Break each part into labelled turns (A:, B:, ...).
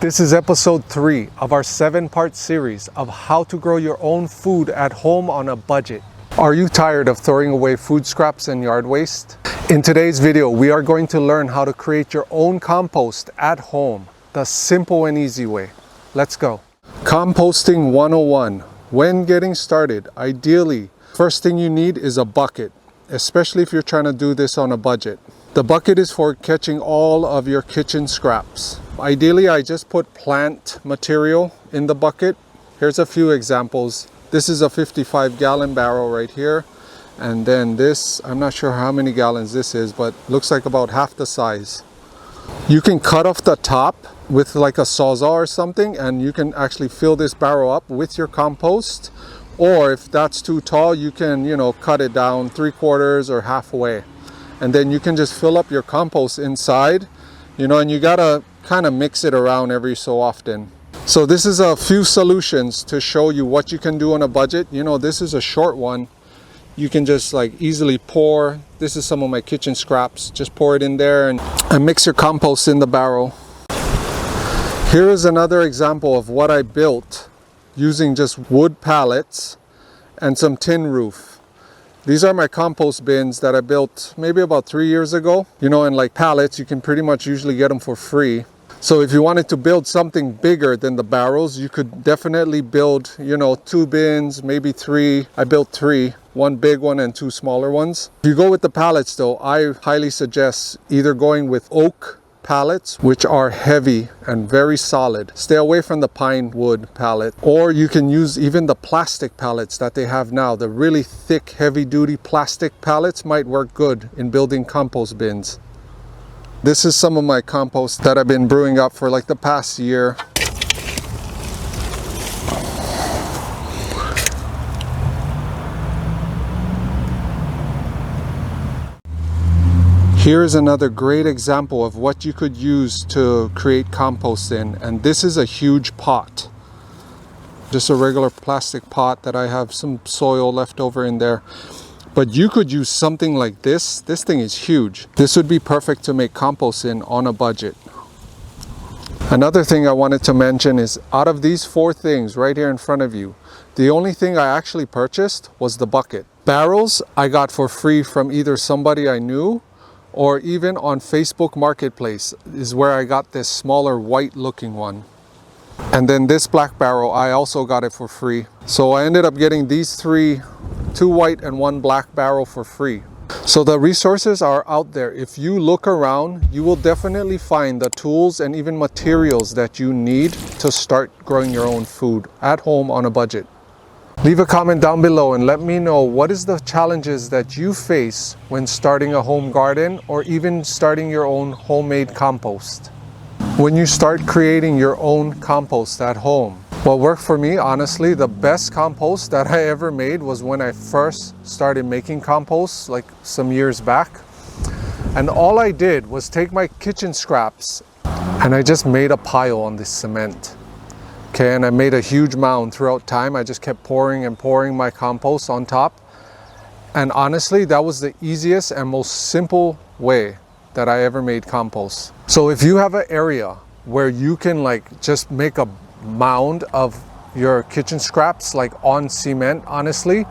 A: This is episode 3 of our 7-part series of how to grow your own food at home on a budget. Are you tired of throwing away food scraps and yard waste? In today's video, we are going to learn how to create your own compost at home, the simple and easy way. Let's go. Composting 101. When getting started, ideally, first thing you need is a bucket, especially if you're trying to do this on a budget. The bucket is for catching all of your kitchen scraps. Ideally, I just put plant material in the bucket. Here's a few examples. This is a 55-gallon barrel right here. And then this, I'm not sure how many gallons this is, but looks like about half the size. You can cut off the top with like a Sawzall or something, and you can actually fill this barrel up with your compost. Or if that's too tall, you can, cut it down 3/4 or halfway. And then you can just fill up your compost inside, and you gotta kind of mix it around every so often. So this is a few solutions to show you what you can do on a budget. This is a short one. You can just easily pour. This is some of my kitchen scraps. Just pour it in there and mix your compost in the barrel. Here is another example of what I built using just wood pallets and some tin roof. These are my compost bins that I built maybe about 3 years ago. And pallets, you can pretty much usually get them for free. So if you wanted to build something bigger than the barrels, you could definitely build, 2 bins, maybe 3. I built 3, 1 big one and 2 smaller ones. If you go with the pallets though, I highly suggest either going with oak pallets, which are heavy and very solid. Stay away from the pine wood pallet. Or you can use even the plastic pallets that they have now. The really thick, heavy duty plastic pallets might work good in building compost bins. This is some of my compost that I've been brewing up for the past year. Here's another great example of what you could use to create compost in, and this is a huge pot. Just a regular plastic pot that I have some soil left over in there. But you could use something like this. This thing is huge. This would be perfect to make compost in on a budget. Another thing I wanted to mention is out of these 4 things right here in front of you, the only thing I actually purchased was the bucket. Barrels I got for free from either somebody I knew or even on Facebook Marketplace is where I got this smaller white looking one. And then this black barrel, I also got it for free. So I ended up getting these 3, 2 white and 1 black barrel for free. So the resources are out there. If you look around, you will definitely find the tools and even materials that you need to start growing your own food at home on a budget. Leave a comment down below and let me know what is the challenges that you face when starting a home garden or even starting your own homemade compost. When you start creating your own compost at home, what worked for me, honestly, the best compost that I ever made was when I first started making compost some years back. And all I did was take my kitchen scraps and I just made a pile on this cement. Okay, and I made a huge mound throughout time. I just kept pouring and pouring my compost on top. And honestly, that was the easiest and most simple way that I ever made compost. So if you have an area where you can just make a mound of your kitchen scraps on cement, honestly,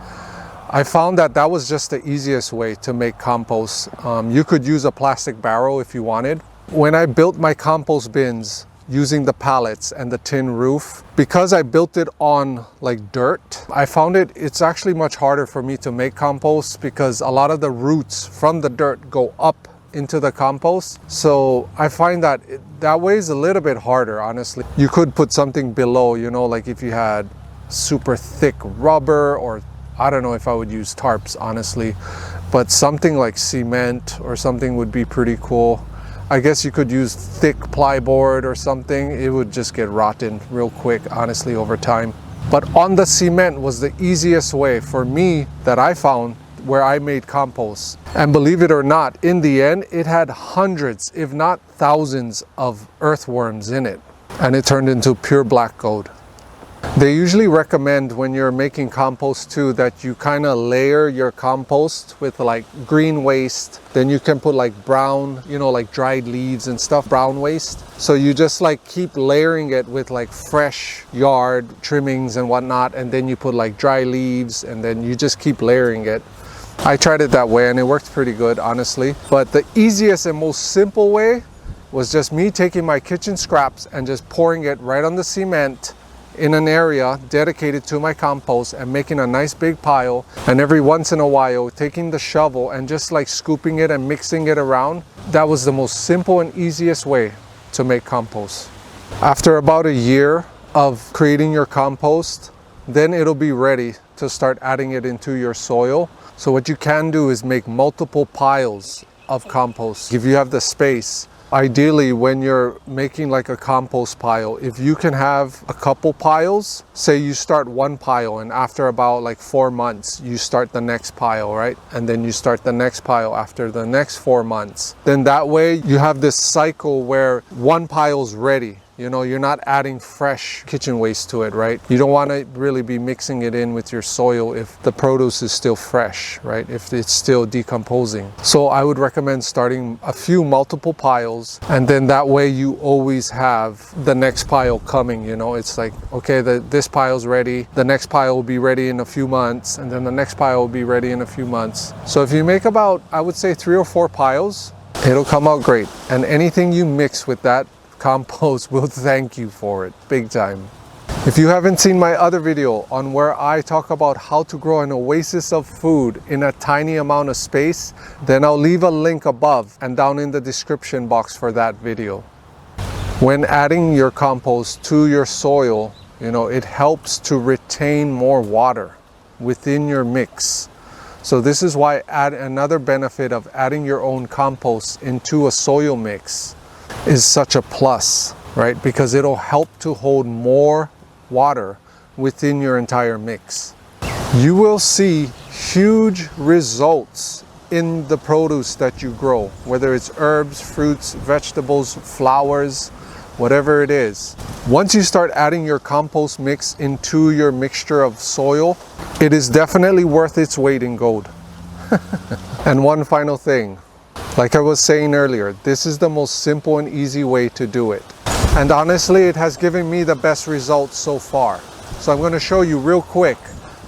A: I found that was just the easiest way to make compost. You could use a plastic barrel if you wanted. When I built my compost bins, using the pallets and the tin roof, because I built it on dirt, I found it's actually much harder for me to make compost because a lot of the roots from the dirt go up into the compost. So I find that way is a little bit harder, honestly. You could put something below, if you had super thick rubber, or I don't know if I would use tarps, honestly, but something like cement or something would be pretty cool. I guess you could use thick plyboard or something. It would just get rotten real quick, honestly, over time. But on the cement was the easiest way for me that I found where I made compost. And believe it or not, in the end, it had hundreds, if not thousands of earthworms in it. And it turned into pure black gold. They usually recommend when you're making compost too that you kind of layer your compost with like green waste. Then you can put like brown, you know, like dried leaves and stuff, brown waste. So you just like keep layering it with like fresh yard trimmings and whatnot. And then you put like dry leaves and then you just keep layering it. I tried it that way and it worked pretty good, honestly. But the easiest and most simple way was just me taking my kitchen scraps and just pouring it right on the cement in an area dedicated to my compost and making a nice big pile, and every once in a while taking the shovel and just like scooping it and mixing it around. That was the most simple and easiest way to make compost. After about a year of creating your compost, then it'll be ready to start adding it into your soil. So what you can do is make multiple piles of compost if you have the space. Ideally, when you're making like a compost pile, if you can have a couple piles, say you start one pile and after about like 4 months, you start the next pile, right? And then you start the next pile after the next 4 months. Then that way you have this cycle where one pile's ready. You know, you're not adding fresh kitchen waste to it, right? You don't want to really be mixing it in with your soil if the produce is still fresh, right? If it's still decomposing. So I would recommend starting a few multiple piles, and then that way you always have the next pile coming, you know? It's like, okay, this pile's ready, the next pile will be ready in a few months, and then the next pile will be ready in a few months. So if you make about, I would say 3 or 4 piles, it'll come out great. And anything you mix with that compost will thank you for it big time. If you haven't seen my other video on where I talk about how to grow an oasis of food in a tiny amount of space, then I'll leave a link above and down in the description box for that video. When adding your compost to your soil, you know, it helps to retain more water within your mix. So this is why another benefit of adding your own compost into a soil mix is such a plus, right? Because it'll help to hold more water within your entire mix. You will see huge results in the produce that you grow, whether it's herbs, fruits, vegetables, flowers, whatever it is. Once you start adding your compost mix into your mixture of soil, it is definitely worth its weight in gold. And one final thing, like I was saying earlier, this is the most simple and easy way to do it. And honestly, it has given me the best results so far. So I'm going to show you real quick.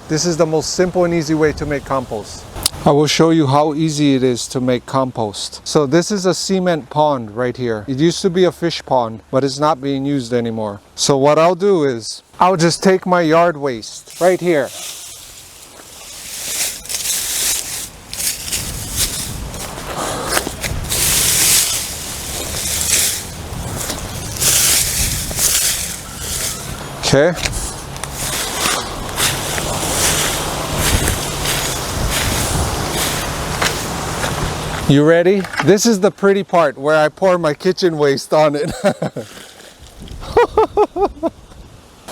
A: This is the most simple and easy way to make compost. I will show you how easy it is to make compost. So this is a cement pond right here. It used to be a fish pond, but it's not being used anymore. So what I'll do is, I'll just take my yard waste right here. Okay. You ready? This is the pretty part where I pour my kitchen waste on it.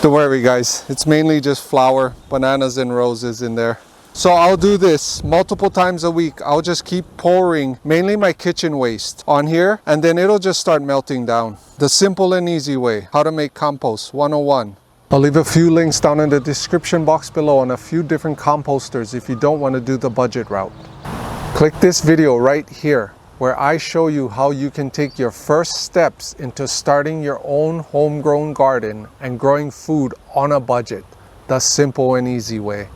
A: Don't worry guys, it's mainly just flour, bananas and roses in there. So I'll do this multiple times a week. I'll just keep pouring mainly my kitchen waste on here, and then it'll just start melting down. The simple and easy way, how to make compost 101. I'll leave a few links down in the description box below on a few different composters if you don't want to do the budget route. Click this video right here where I show you how you can take your first steps into starting your own homegrown garden and growing food on a budget, the simple and easy way.